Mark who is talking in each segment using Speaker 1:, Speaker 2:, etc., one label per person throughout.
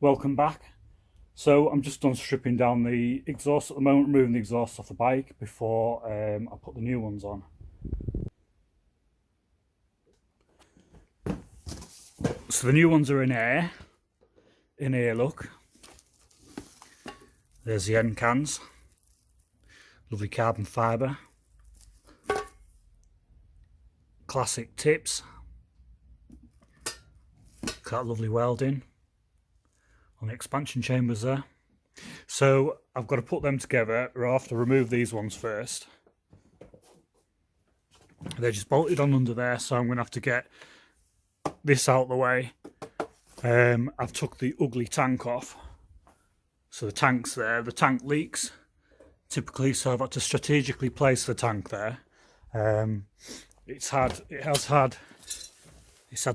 Speaker 1: Welcome back. So I'm just done stripping down the exhaust at the moment, removing the exhaust off the bike before I put the new ones on. So the new ones are in air. In here, look. There's the end cans. Lovely carbon fibre. Classic tips. That lovely welding on the expansion chambers there. So I've got to put them together. I have to remove these ones first. They're just bolted on under there, so I'm going to have to get this out of the way. I've took the ugly tank off. So the tank's there. The tank leaks typically, so I've had to strategically place the tank there. It's had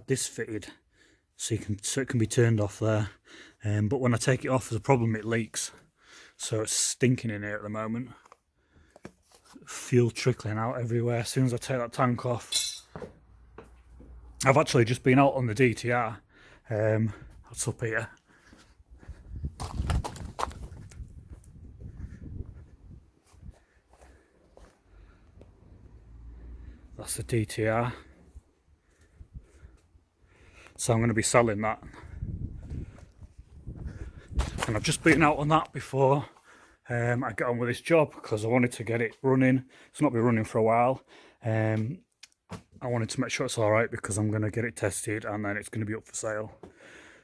Speaker 1: this fitted, so it can be turned off there. But when I take it off, there's a problem, it leaks. So it's stinking in here at the moment. Fuel trickling out everywhere as soon as I take that tank off. I've actually just been out on the DTR. That's up here. That's the DTR. So I'm going to be selling that. And I've just been out on that before I get on with this job because I wanted to get it running. It's not been running for a while. I wanted to make sure it's alright because I'm going to get it tested and then it's going to be up for sale.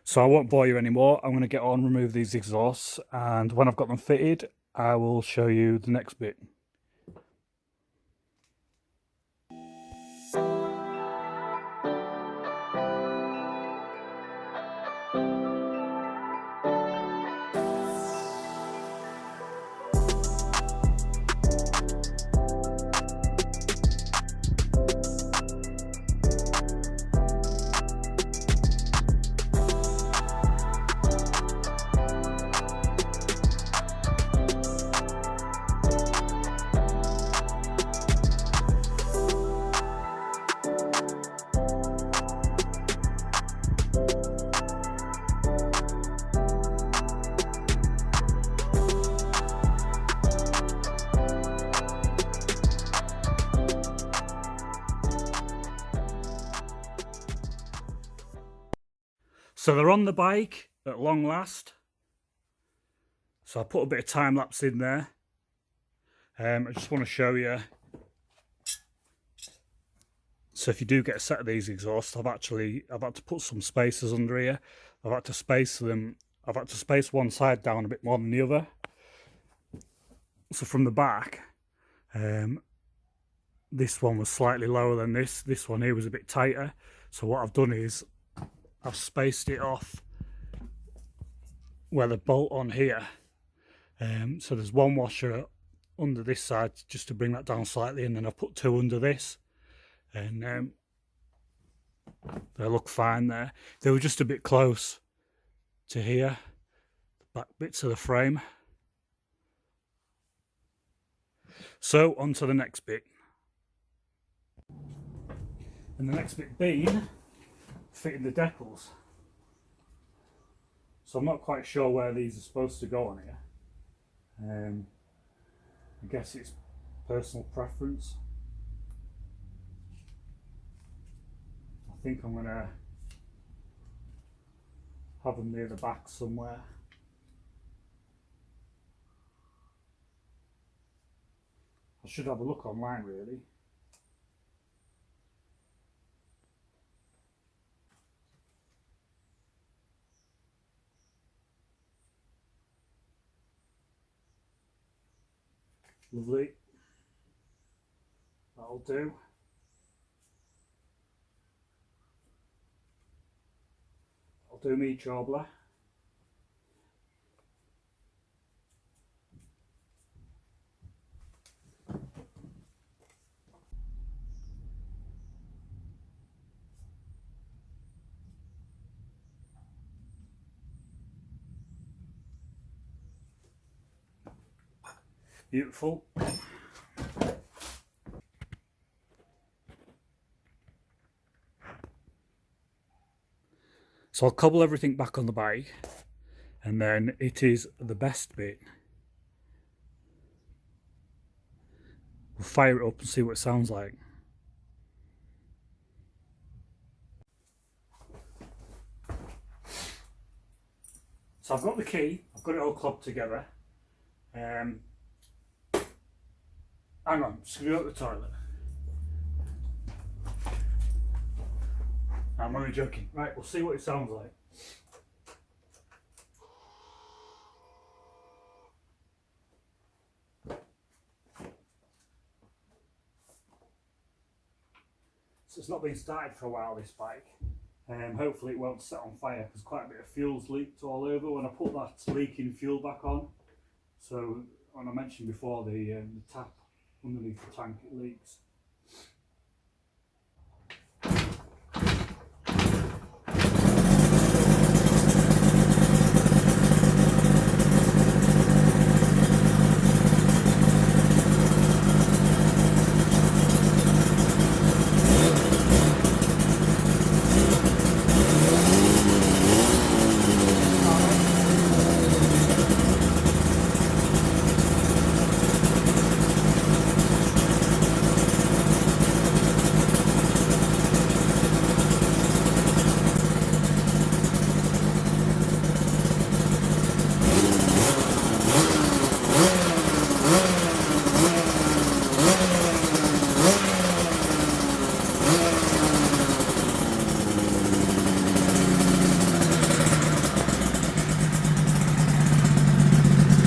Speaker 1: So I won't bore you anymore. I'm going to get on, remove these exhausts, and when I've got them fitted, I will show you the next bit. So they're on the bike at long last. So I put a bit of time lapse in there. I just want to show you. So if you do get a set of these exhausts, I've had to put some spacers under here. I've had to space them. I've had to space one side down a bit more than the other. So from the back, this one was slightly lower than this. This one here was a bit tighter. So what I've done is I've spaced it off where the bolt on here. So there's one washer under this side just to bring that down slightly, and then I've put two under this, and they look fine there. They were just a bit close to here, the back bits of the frame. So on to the next bit. And the next bit being fitting the decals. So I'm not quite sure where these are supposed to go on here. I guess it's personal preference. I think I'm going to have them near the back somewhere. I should have a look online really. Lovely. That'll do. I'll do me jobler. Beautiful. So I'll cobble everything back on the bike. and then it is the best bit. We'll fire it up and see what it sounds like. So I've got the key, I've got it all clubbed together. Hang on, just gonna go to the toilet. I'm only joking. Right, we'll see what it sounds like. So it's not been started for a while, this bike. Hopefully it won't set on fire because quite a bit of fuel's leaked all over when I put that leaking fuel back on. So when I mentioned before the tap underneath the tank, it leaks.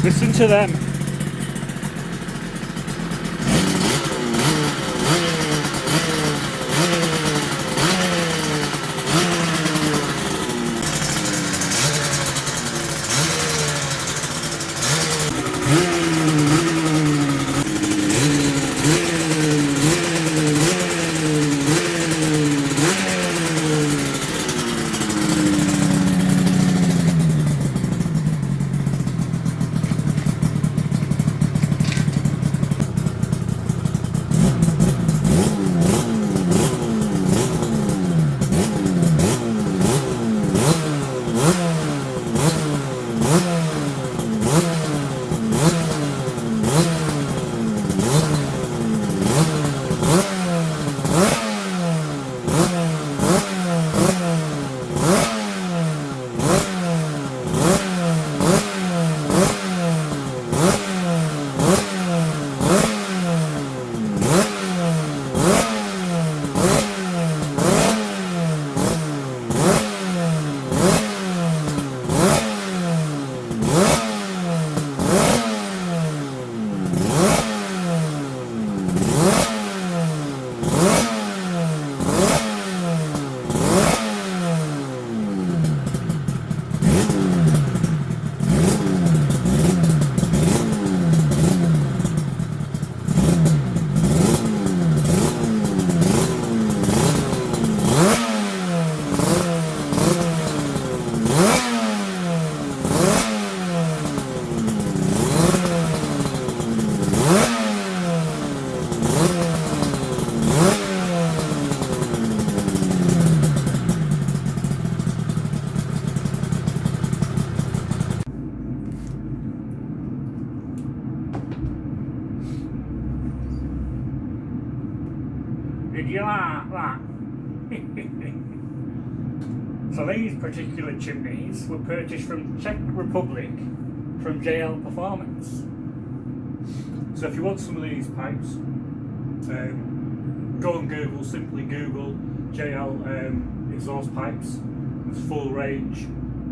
Speaker 1: Listen to them. Did you like that? So these particular chimneys were purchased from Czech Republic from JL Performance. So if you want some of these pipes, go on Google, simply Google JL exhaust pipes. There's a full range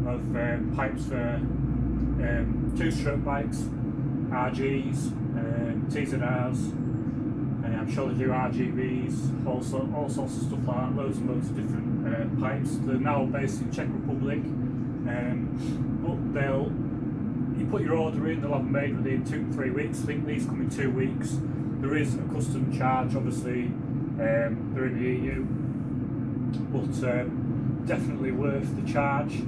Speaker 1: of pipes for two-stroke bikes, RGs, TZRs. I'm sure they do RGBs, also all sorts of stuff like that, loads and loads of different pipes. They're now based in Czech Republic, but you put your order in, they'll have them made within 2 to 3 weeks. I think these come in 2 weeks. There is a custom charge, obviously, they're in the EU, but definitely worth the charge,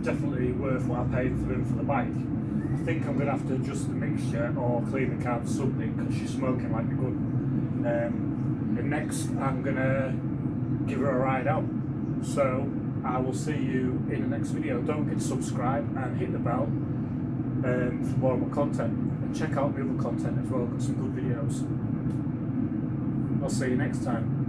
Speaker 1: definitely worth what I paid for them for the bike. I think I'm going to have to adjust the mixture or clean the car or something because she's smoking like a good. And next I'm going to give her a ride out. So I will see you in the next video. Don't forget to subscribe and hit the bell for more of my content, and check out my other content as well. I've got some good videos. I'll see you next time.